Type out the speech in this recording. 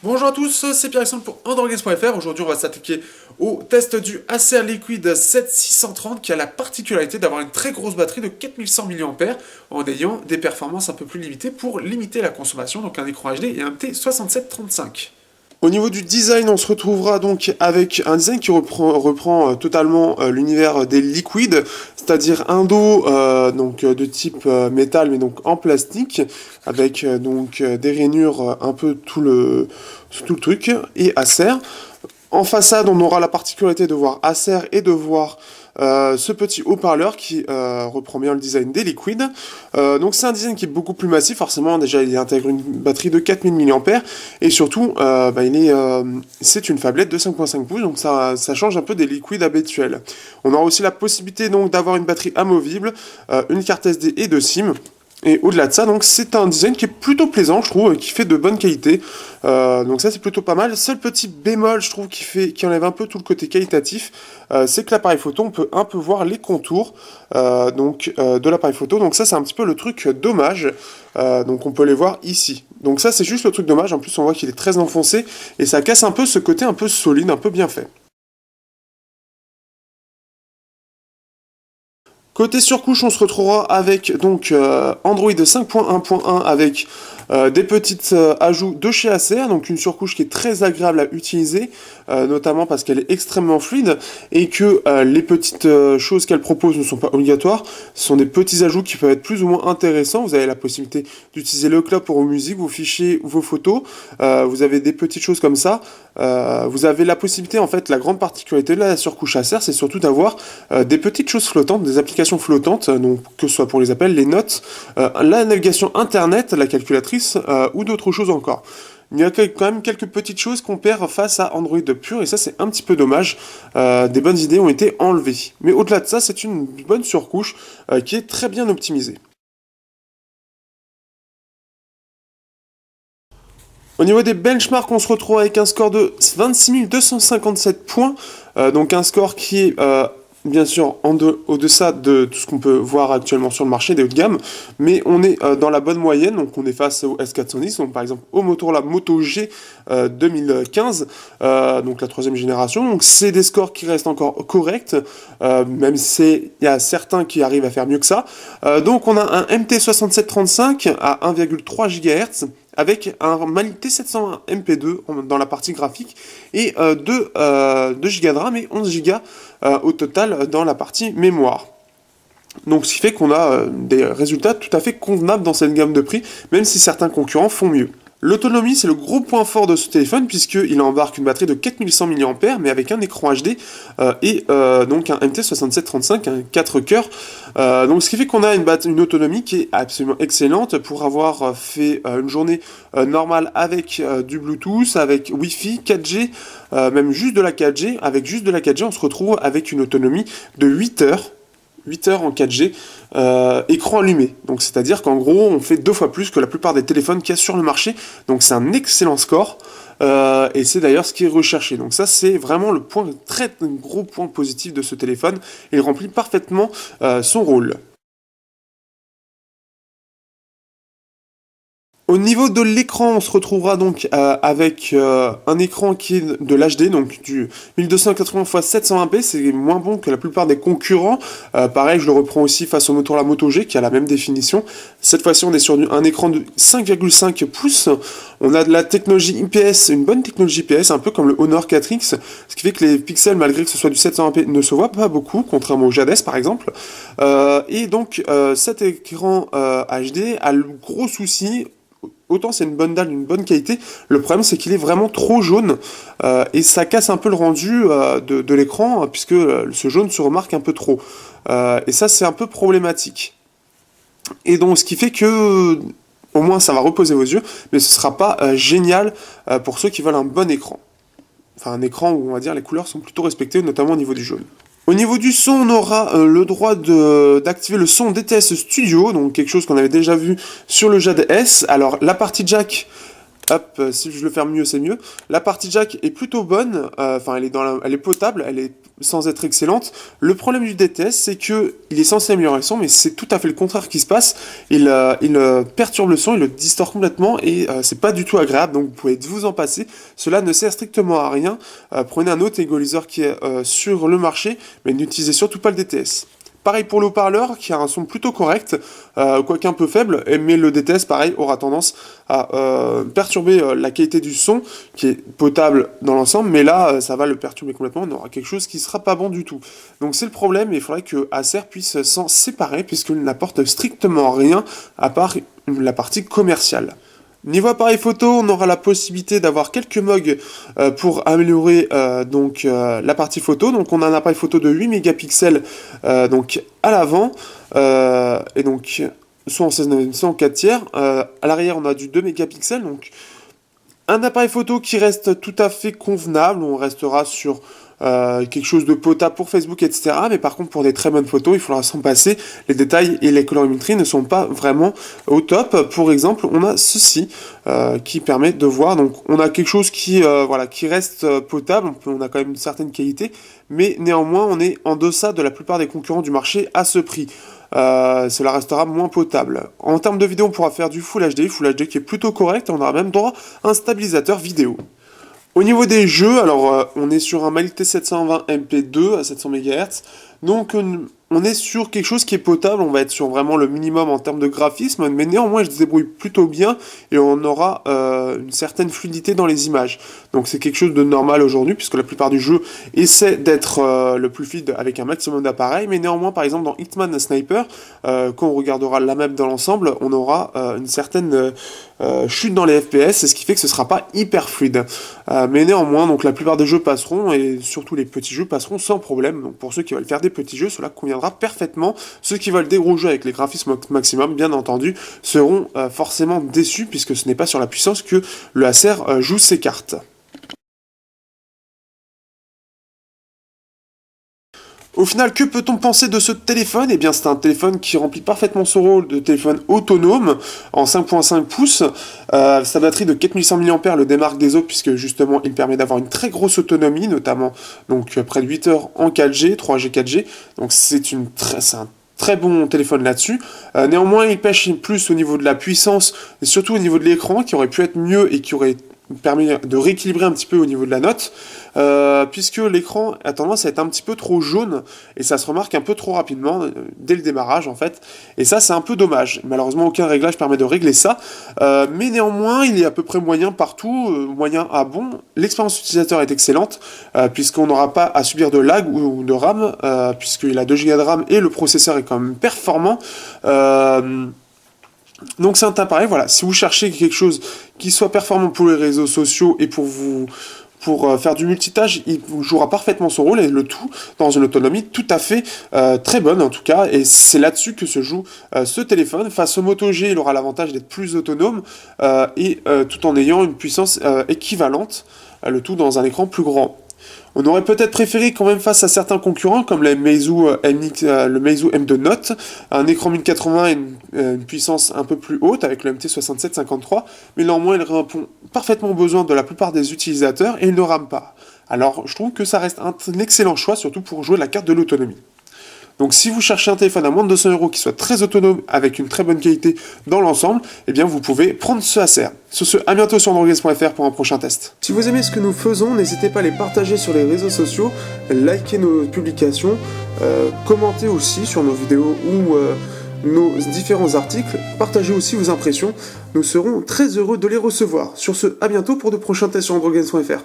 Bonjour à tous, c'est Pierre-Alexandre pour AndroidGames.fr. Aujourd'hui, on va s'attaquer au test du Acer Liquid 7630 qui a la particularité d'avoir une très grosse batterie de 4100 mAh en ayant des performances un peu plus limitées pour limiter la consommation, donc un écran HD et un MT6735. Au niveau du design, on se retrouvera donc avec un design qui reprend totalement l'univers des liquides, c'est-à-dire un dos de type métal mais donc en plastique, avec des rainures un peu tout le truc, et Acer. En façade, on aura la particularité de voir Acer et de voir ce petit haut-parleur qui reprend bien le design des liquides. Donc c'est un design qui est beaucoup plus massif, forcément déjà il intègre une batterie de 4000 mAh et surtout c'est une phablette de 5.5 pouces, donc ça change un peu des liquides habituels. On aura aussi la possibilité donc d'avoir une batterie amovible, une carte SD et deux SIM. Et au-delà de ça, donc c'est un design qui est plutôt plaisant, je trouve, qui fait de bonne qualité. Donc ça c'est plutôt pas mal. Seul petit bémol, je trouve, qui enlève un peu tout le côté qualitatif, c'est que l'appareil photo, on peut un peu voir les contours de l'appareil photo. Donc ça c'est un petit peu le truc dommage. Donc on peut les voir ici. Donc ça c'est juste le truc dommage. En plus on voit qu'il est très enfoncé et ça casse un peu ce côté un peu solide, un peu bien fait. Côté surcouche, on se retrouvera avec Android 5.1.1 avec des petites ajouts de chez Acer, donc une surcouche qui est très agréable à utiliser, notamment parce qu'elle est extrêmement fluide et que les petites choses qu'elle propose ne sont pas obligatoires. Ce sont des petits ajouts qui peuvent être plus ou moins intéressants. Vous avez la possibilité d'utiliser le cloud pour vos musiques, vos fichiers, vos photos. Vous avez des petites choses comme ça. Vous avez la possibilité, en fait, la grande particularité de la surcouche Acer, c'est surtout d'avoir des petites choses flottantes, des applications flottantes, donc que ce soit pour les appels, les notes, la navigation internet, la calculatrice ou d'autres choses encore. Il y a quand même quelques petites choses qu'on perd face à Android pur et ça c'est un petit peu dommage. Des bonnes idées ont été enlevées. Mais au-delà de ça, c'est une bonne surcouche qui est très bien optimisée. Au niveau des benchmarks, on se retrouve avec un score de 26 257 points, donc un score qui est bien sûr au-deçà de tout ce qu'on peut voir actuellement sur le marché des hauts de gamme, mais on est dans la bonne moyenne, donc on est face au S410, donc par exemple au Motorola Moto G 2015, donc la troisième génération, donc c'est des scores qui restent encore corrects, même si il y a certains qui arrivent à faire mieux que ça. Donc on a un MT6735 à 1,3 GHz, avec un Mali T720 MP2 dans la partie graphique et 2 Go de RAM et 11 Go au total dans la partie mémoire. Donc ce qui fait qu'on a des résultats tout à fait convenables dans cette gamme de prix, même si certains concurrents font mieux. L'autonomie, c'est le gros point fort de ce téléphone puisqu'il embarque une batterie de 4100 mAh mais avec un écran HD donc un MT6735, un 4 cœurs. Donc ce qui fait qu'on a une autonomie qui est absolument excellente pour avoir fait une journée normale avec du Bluetooth, avec Wi-Fi, 4G, même juste de la 4G. Avec juste de la 4G, on se retrouve avec une autonomie de 8 heures. 8 heures en 4G, écran allumé. Donc c'est-à-dire qu'en gros, on fait 2 fois plus que la plupart des téléphones qu'il y a sur le marché. Donc c'est un excellent score. Et c'est d'ailleurs ce qui est recherché. Donc ça, c'est vraiment le très gros point positif de ce téléphone. Il remplit parfaitement son rôle. Au niveau de l'écran, on se retrouvera donc avec un écran qui est de l'HD, donc du 1280 x 720p, c'est moins bon que la plupart des concurrents. Pareil, je le reprends aussi face au Motorola Moto G qui a la même définition. Cette fois-ci, on est sur un écran de 5,5 pouces. On a de la technologie IPS, une bonne technologie IPS, un peu comme le Honor 4X, ce qui fait que les pixels, malgré que ce soit du 720p, ne se voient pas beaucoup, contrairement au Jades par exemple. Et donc cet écran HD a le gros souci. Autant c'est une bonne dalle, une bonne qualité, le problème c'est qu'il est vraiment trop jaune et ça casse un peu le rendu de l'écran puisque ce jaune se remarque un peu trop. Et ça c'est un peu problématique. Et donc ce qui fait que au moins ça va reposer vos yeux, mais ce sera pas génial pour ceux qui veulent un bon écran. Enfin un écran où on va dire les couleurs sont plutôt respectées, notamment au niveau du jaune. Au niveau du son, on aura le droit d'activer le son DTS Studio, donc quelque chose qu'on avait déjà vu sur le Jade S. Alors la partie jack, si je le fais mieux, c'est mieux. La partie jack est plutôt bonne, elle est potable, elle est sans être excellente. Le problème du DTS, c'est que il est censé améliorer le son, mais c'est tout à fait le contraire qui se passe. Il perturbe le son, il le distord complètement et c'est pas du tout agréable, donc vous pouvez vous en passer. Cela ne sert strictement à rien. Prenez un autre égaliseur qui est sur le marché, mais n'utilisez surtout pas le DTS. Pareil pour le haut-parleur, qui a un son plutôt correct, quoique un peu faible, mais le DTS, pareil, aura tendance à perturber la qualité du son, qui est potable dans l'ensemble, mais là, ça va le perturber complètement, on aura quelque chose qui sera pas bon du tout. Donc c'est le problème, et il faudrait que Acer puisse s'en séparer, puisqu'il n'apporte strictement rien, à part la partie commerciale. Niveau appareil photo, on aura la possibilité d'avoir quelques mugs pour améliorer la partie photo. Donc on a un appareil photo de 8 mégapixels donc à l'avant et donc soit en 16 soit en 4 tiers. À l'arrière on a du 2 mégapixels, donc un appareil photo qui reste tout à fait convenable. On restera sur quelque chose de potable pour Facebook, etc. Mais par contre, pour des très bonnes photos, il faudra s'en passer. Les détails et les colorimétries ne sont pas vraiment au top. Pour exemple, on a ceci qui permet de voir. Donc, on a quelque chose qui reste potable. On a quand même une certaine qualité, mais néanmoins, on est en deçà de la plupart des concurrents du marché à ce prix. Cela restera moins potable. En termes de vidéo, on pourra faire du Full HD qui est plutôt correct. Et on aura même droit à un stabilisateur vidéo. Au niveau des jeux, alors on est sur un Mali T720 MP2 à 700 MHz, donc on est sur quelque chose qui est potable, on va être sur vraiment le minimum en termes de graphisme, mais néanmoins il se débrouille plutôt bien et on aura une certaine fluidité dans les images. Donc c'est quelque chose de normal aujourd'hui, puisque la plupart du jeu essaie d'être le plus fluide avec un maximum d'appareils, mais néanmoins par exemple dans Hitman Sniper, quand on regardera la map dans l'ensemble, on aura une certaine chute dans les FPS, c'est ce qui fait que ce sera pas hyper fluide. Mais néanmoins, donc la plupart des jeux passeront, et surtout les petits jeux passeront sans problème. Donc pour ceux qui veulent faire des petits jeux, cela conviendra parfaitement. Ceux qui veulent des gros jeux avec les graphismes maximum, bien entendu, seront forcément déçus, puisque ce n'est pas sur la puissance que le Acer joue ses cartes. Au final, que peut-on penser de ce téléphone? Eh bien, c'est un téléphone qui remplit parfaitement son rôle de téléphone autonome en 5.5 pouces. Sa batterie de 4800 mAh le démarque des autres, puisque justement, il permet d'avoir une très grosse autonomie, notamment donc près de 8 heures en 4G, 3G, 4G. Donc c'est un très bon téléphone là-dessus. Néanmoins, il pêche plus au niveau de la puissance et surtout au niveau de l'écran, qui aurait pu être mieux et qui aurait permis de rééquilibrer un petit peu au niveau de la note, puisque l'écran a tendance à être un petit peu trop jaune, et ça se remarque un peu trop rapidement, dès le démarrage en fait, et ça c'est un peu dommage. Malheureusement aucun réglage permet de régler ça, mais néanmoins il est à peu près moyen partout, moyen à bon. L'expérience utilisateur est excellente, puisqu'on n'aura pas à subir de lag ou de RAM, puisqu'il a 2 Go de RAM et le processeur est quand même performant. Donc c'est un appareil, voilà, si vous cherchez quelque chose qui soit performant pour les réseaux sociaux et pour faire du multitâche, il jouera parfaitement son rôle, et le tout dans une autonomie tout à fait très bonne en tout cas, et c'est là-dessus que se joue ce téléphone. Face au Moto G, il aura l'avantage d'être plus autonome et tout en ayant une puissance équivalente, le tout dans un écran plus grand. On aurait peut-être préféré quand même face à certains concurrents comme le Meizu M2 Note, un écran 1080 et une puissance un peu plus haute avec le MT6753, mais néanmoins il répond parfaitement aux besoins de la plupart des utilisateurs et il ne rame pas. Alors je trouve que ça reste un excellent choix, surtout pour jouer la carte de l'autonomie. Donc si vous cherchez un téléphone à moins de 200 € qui soit très autonome avec une très bonne qualité dans l'ensemble, eh bien vous pouvez prendre ce Acer. Sur ce, à bientôt sur androidgames.fr pour un prochain test. Si vous aimez ce que nous faisons, n'hésitez pas à les partager sur les réseaux sociaux, liker nos publications, commenter aussi sur nos vidéos ou nos différents articles, partagez aussi vos impressions, nous serons très heureux de les recevoir. Sur ce, à bientôt pour de prochains tests sur androidgames.fr.